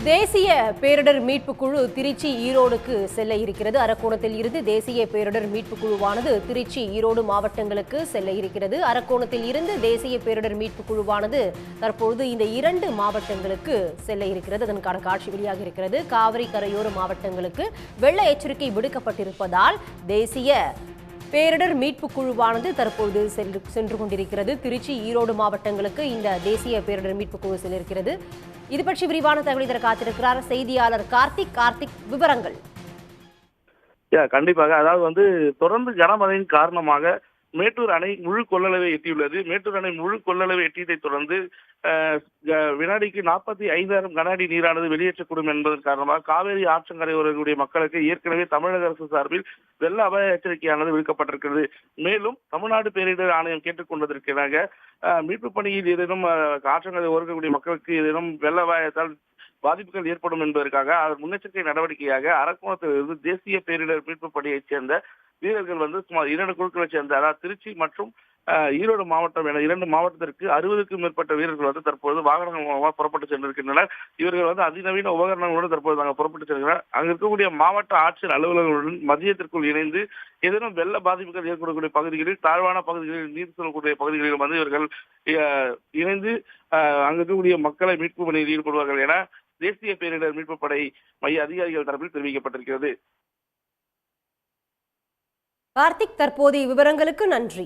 தேசிய பேரிடர் மீட்பு குழு திருச்சி ஈரோடுக்கு செல்ல இருக்கிறது. அரக்கோணத்தில் இருந்து தேசிய பேரிடர் மீட்பு குழுவானது திருச்சி ஈரோடு மாவட்டங்களுக்கு செல்ல இருக்கிறது. அரக்கோணத்தில் இருந்து தேசிய பேரிடர் மீட்பு குழுவானது தற்போது இந்த 2 மாவட்டங்களுக்கு செல்ல இருக்கிறது. அதற்கான காட்சி வெளியாக இருக்கிறது. காவிரி கரையோர மாவட்டங்களுக்கு வெள்ள எச்சரிக்கை விடுக்கப்பட்டிருப்பதால் தேசிய பேரிடர் மீட்பு குழுவானது தற்போது சென்று கொண்டிருக்கிறது. திருச்சி ஈரோடு மாவட்டங்களுக்கு இந்த தேசிய பேரிடர் மீட்பு குழு செல்ல இருக்கிறது. இது பற்றி விரிவான தகவலை தர காத்திருக்கிறார் செய்தியாளர் கார்த்திக். விவரங்கள். கண்டிப்பாக. அதாவது தொடர்ந்து கனமழையின் காரணமாக மேட்டூர் அணை முழு கொள்ளளவை எட்டியுள்ளது. மேட்டூர் அணை முழு கொள்ளளவை எட்டியதை தொடர்ந்து வினாடிக்கு 45,000 கன அடி நீரானது வெளியேற்றக்கூடும் என்பதன் காரணமாக காவேரி ஆற்றங்கரையோரங்களுடைய மக்களுக்கு ஏற்கனவே தமிழக அரசு சார்பில் வெள்ள அபாய எச்சரிக்கையானது விடுக்கப்பட்டிருக்கிறது. மேலும் தமிழ்நாடு பேரிடர் ஆணையம் கேட்டுக்கொண்டதற்காக மீட்பு பணியில் ஏதேனும் ஆற்றங்கரை ஓரக்கூடிய மக்களுக்கு ஏதேனும் வெள்ள அபாயத்தால் பாதிப்புகள் ஏற்படும் என்பதற்காக முன்னெச்சரிக்கை நடவடிக்கையாக அரக்கோணத்திலிருந்து தேசிய பேரிடர் மீட்பு பணியைச் சேர்ந்த வீரர்கள் சுமார் 2 குழுக்களை சேர்ந்த அதாவது திருச்சி மற்றும் ஈரோடு மாவட்டம் என 2 மாவட்டத்திற்கு 60க்கும் மேற்பட்ட வீரர்கள் தற்போது வாகனங்கள் மூலமாக புறப்பட்டு சென்றிருக்கின்றனர். இவர்கள் அதிநவீன உபகரணங்களோடு தற்போது நாங்கள் புறப்பட்டு செல்கிறோம். அங்கு இருக்கக்கூடிய மாவட்ட ஆட்சியர் அலுவலர்களுடன் மதியத்திற்குள் இணைந்து ஏதேனும் வெள்ள பாதிப்புகள் ஏற்படக்கூடிய பகுதிகளில் தாழ்வான பகுதிகளில் நீர் செல்லக்கூடிய பகுதிகளில் இவர்கள் இணைந்து அங்கு இருக்கக்கூடிய மக்களை மீட்பு பணியில் ஈடுபடுவார்கள் என தேசிய பேரிடர் மீட்பு படை மைய அதிகாரிகள் தரப்பில் தெரிவிக்கப்பட்டிருக்கிறது. கார்த்திக், தற்போதைய விவரங்களுக்கு நன்றி.